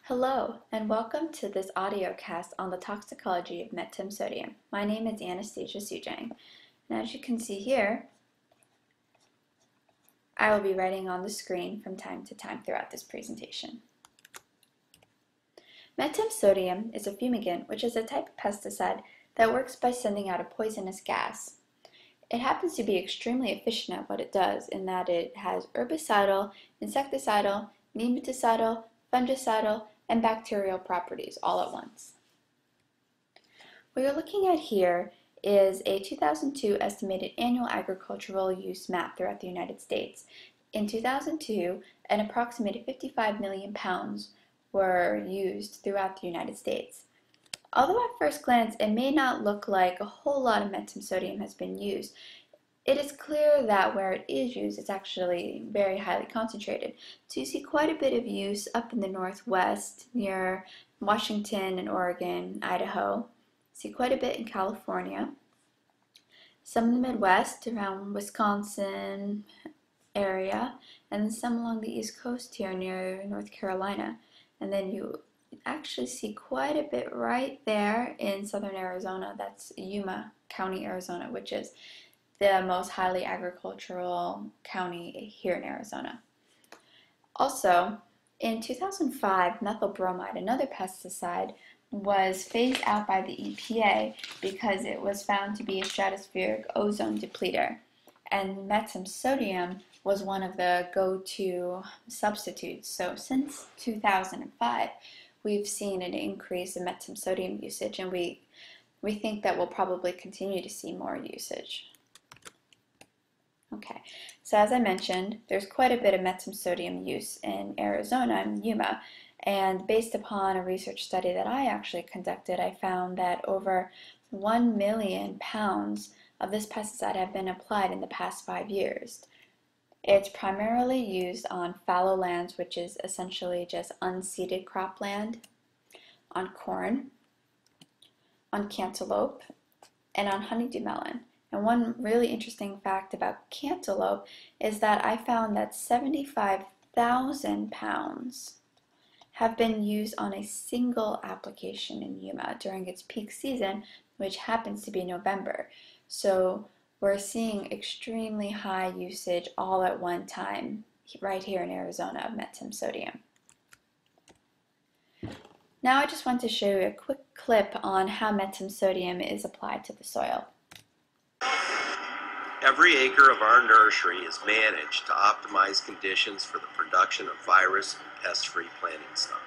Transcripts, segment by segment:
Hello, and welcome to this audio cast on the toxicology of metam sodium. My name is Anastasia Sujang, and as you can see here, I will be writing on the screen from time to time throughout this presentation. Metam sodium is a fumigant, which is a type of pesticide that works by sending out a poisonous gas. It happens to be extremely efficient at what it does in that it has herbicidal, insecticidal, nematicidal, fungicidal, and bacterial properties all at once. What you're looking at here is a 2002 estimated annual agricultural use map throughout the United States. In 2002, an approximated 55 million pounds were used throughout the United States. Although at first glance it may not look like a whole lot of metam sodium has been used, it is clear that where it is used, it's actually very highly concentrated. So you see quite a bit of use up in the northwest near Washington and Oregon, Idaho. See quite a bit in California. Some in the Midwest around Wisconsin area, and then some along the East Coast here near North Carolina. And then you actually see quite a bit right there in southern Arizona. That's Yuma County, Arizona, which is the most highly agricultural county here in Arizona. Also, in 2005, methyl bromide, another pesticide, was phased out by the EPA because it was found to be a stratospheric ozone depleter. And metam sodium was one of the go-to substitutes. So since 2005, we've seen an increase in metam sodium usage, and we think that we'll probably continue to see more usage. Okay, so as I mentioned, there's quite a bit of metam sodium use in Arizona and Yuma, and based upon a research study that I actually conducted, I found that over 1 million pounds of this pesticide have been applied in the past 5 years. It's primarily used on fallow lands, which is essentially just unseeded cropland, on corn, on cantaloupe, and on honeydew melon. And one really interesting fact about cantaloupe is that I found that 75,000 pounds have been used on a single application in Yuma during its peak season, which happens to be November. So we're seeing extremely high usage all at one time right here in Arizona of metam sodium. Now I just want to show you a quick clip on how metam sodium is applied to the soil. Every acre of our nursery is managed to optimize conditions for the production of virus and pest-free planting stock.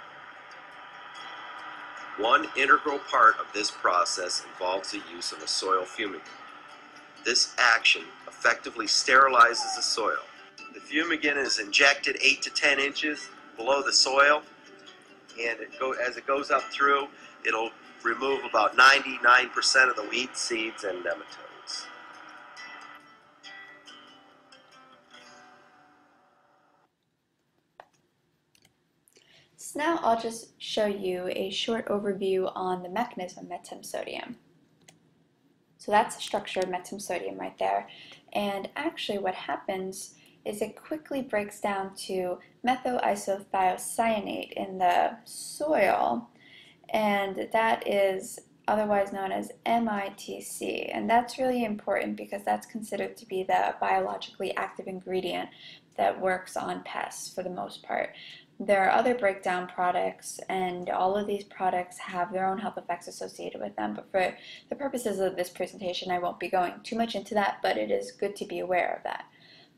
One integral part of this process involves the use of a soil fumigant. This action effectively sterilizes the soil. The fumigant is injected 8 to 10 inches below the soil, and as it goes up through, it'll remove about 99% of the weed seeds and nematodes. So now I'll just show you a short overview on the mechanism of metam sodium. So that's the structure of metam sodium right there. And actually what happens is it quickly breaks down to methylisothiocyanate in the soil, and that is otherwise known as MITC. And that's really important because that's considered to be the biologically active ingredient that works on pests for the most part. There are other breakdown products, and all of these products have their own health effects associated with them, but for the purposes of this presentation I won't be going too much into that, but it is good to be aware of that.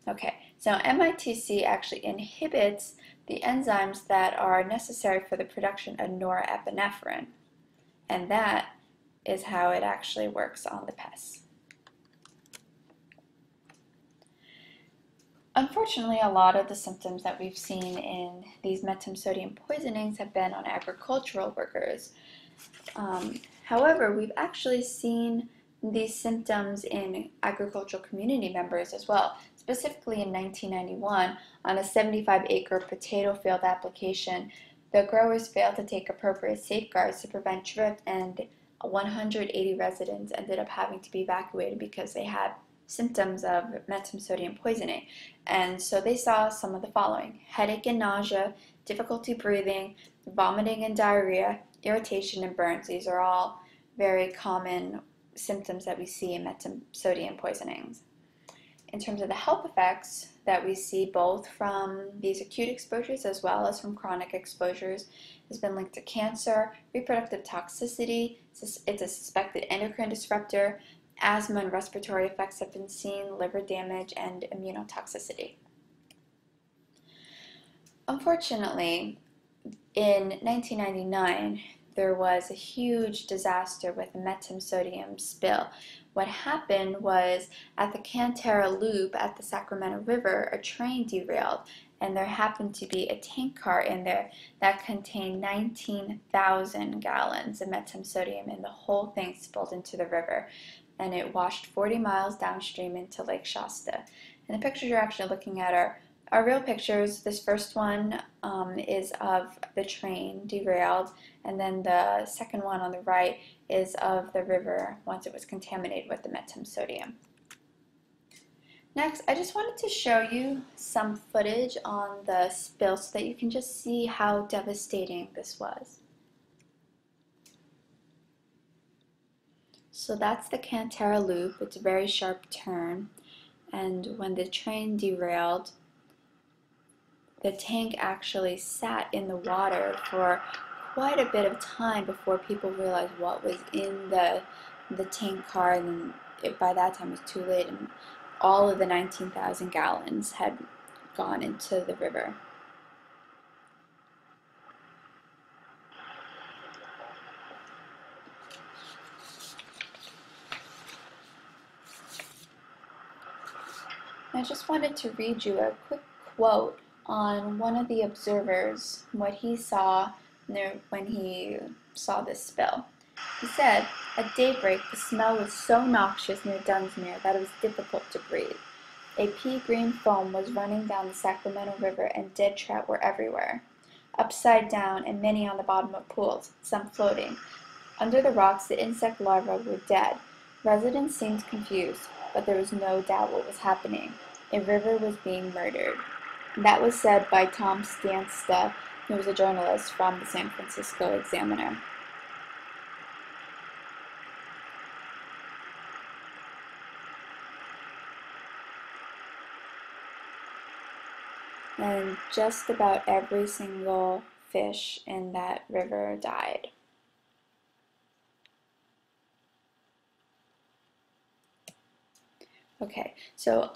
Okay, so MITC actually inhibits the enzymes that are necessary for the production of norepinephrine, and that is how it actually works on the pests. Unfortunately, a lot of the symptoms that we've seen in these metam sodium poisonings have been on agricultural workers. However, we've actually seen these symptoms in agricultural community members as well. Specifically in 1991, on a 75-acre potato field application, the growers failed to take appropriate safeguards to prevent drift, and 180 residents ended up having to be evacuated because they had symptoms of metam sodium poisoning. And so they saw some of the following: headache and nausea, difficulty breathing, vomiting and diarrhea, irritation, and burns. These are all very common symptoms that we see in metam sodium poisonings. In terms of the health effects that we see both from these acute exposures as well as from chronic exposures has been linked to cancer, reproductive toxicity, it's a suspected endocrine disruptor, asthma and respiratory effects have been seen, liver damage, and immunotoxicity. Unfortunately, in 1999, there was a huge disaster with a metam sodium spill. What happened was at the Cantera Loop at the Sacramento River, a train derailed, and there happened to be a tank car in there that contained 19,000 gallons of metam sodium, and the whole thing spilled into the river, and it washed 40 miles downstream into Lake Shasta. And the pictures you're actually looking at are real pictures. This first one is of the train derailed, and then the second one on the right is of the river once it was contaminated with the metam sodium. Next, I just wanted to show you some footage on the spill so that you can just see how devastating this was. So that's the Cantera Loop. It's a very sharp turn, and when the train derailed, the tank actually sat in the water for quite a bit of time before people realized what was in the tank car, and by that time it was too late, and all of the 19,000 gallons had gone into the river. I just wanted to read you a quick quote on one of the observers, what he saw when he saw this spill. He said, "At daybreak, the smell was so noxious near Dunsmuir that it was difficult to breathe. A pea-green foam was running down the Sacramento River, and dead trout were everywhere, upside down and many on the bottom of pools, some floating. Under the rocks, the insect larvae were dead. Residents seemed confused, but there was no doubt what was happening. A river was being murdered." That was said by Tom Stansta, who was a journalist from the San Francisco Examiner. And just about every single fish in that river died. Okay, so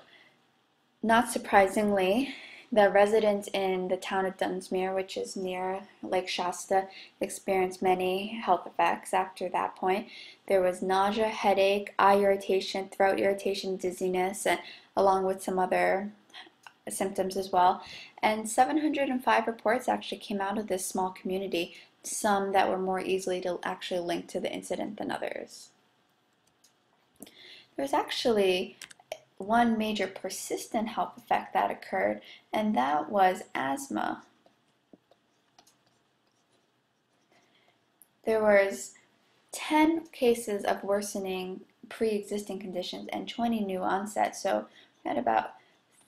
not surprisingly, the residents in the town of Dunsmuir, which is near Lake Shasta, experienced many health effects after that point. There was nausea, headache, eye irritation, throat irritation, dizziness, and along with some other symptoms as well. And 705 reports actually came out of this small community, some that were more easily to actually link to the incident than others. There was actually one major persistent health effect that occurred, and that was asthma. There was 10 cases of worsening pre-existing conditions and 20 new onset, so we had about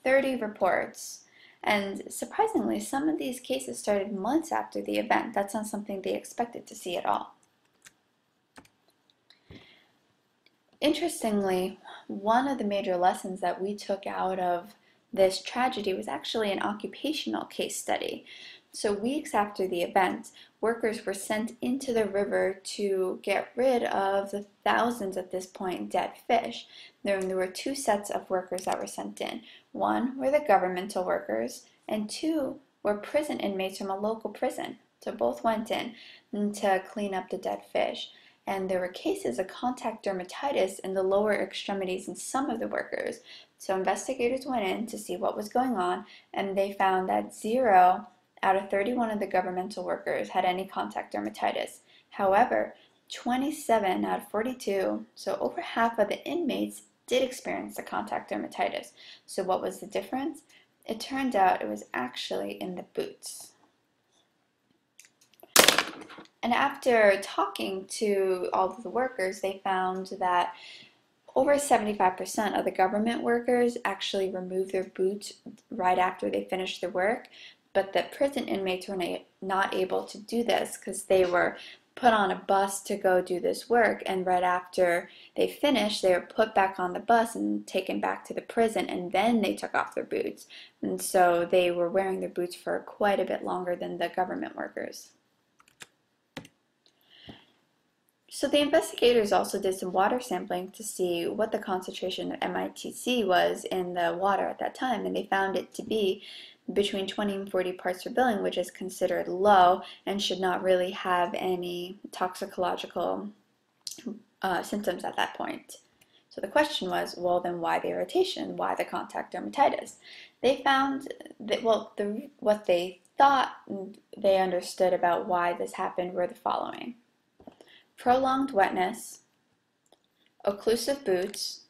30 reports. And surprisingly, some of these cases started months after the event. That's not something they expected to see at all. Interestingly, one of the major lessons that we took out of this tragedy was actually an occupational case study. So weeks after the event, workers were sent into the river to get rid of the thousands at this point dead fish. There were two sets of workers that were sent in. One were the governmental workers, and two were prison inmates from a local prison. So both went in to clean up the dead fish. And there were cases of contact dermatitis in the lower extremities in some of the workers. So investigators went in to see what was going on, and they found that 0 out of 31 of the governmental workers had any contact dermatitis. However, 27 out of 42, so over half of the inmates, did experience the contact dermatitis. So what was the difference? It turned out it was actually in the boots. And after talking to all of the workers, they found that over 75% of the government workers actually removed their boots right after they finished their work, but the prison inmates were not able to do this because they were put on a bus to go do this work, and right after they finished, they were put back on the bus and taken back to the prison, and then they took off their boots. And so they were wearing their boots for quite a bit longer than the government workers. So the investigators also did some water sampling to see what the concentration of MITC was in the water at that time, and they found it to be between 20 and 40 parts per billion, which is considered low and should not really have any toxicological symptoms at that point. So the question was, well, then why the irritation? Why the contact dermatitis? They found that, well, what they thought they understood about why this happened were the following: prolonged wetness, occlusive boots,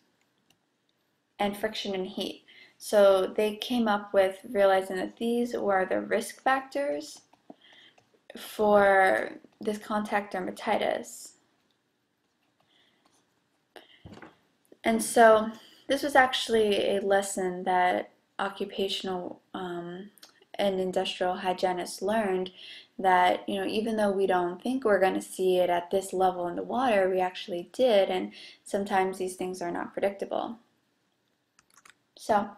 and friction and heat. So they came up with realizing that these were the risk factors for this contact dermatitis. And so this was actually a lesson that occupational and industrial hygienists learned, that, you know, even though we don't think we're going to see it at this level in the water, we actually did, and sometimes these things are not predictable. So,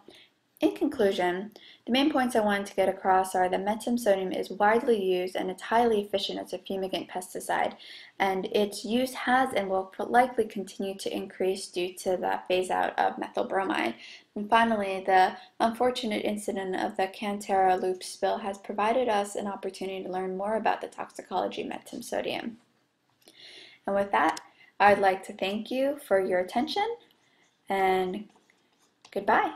in conclusion, the main points I wanted to get across are that metam sodium is widely used and it's highly efficient as a fumigant pesticide, and its use has and will likely continue to increase due to the phase out of methyl bromide. And finally, the unfortunate incident of the Cantera loop spill has provided us an opportunity to learn more about the toxicology of metam sodium. And with that, I'd like to thank you for your attention, and goodbye.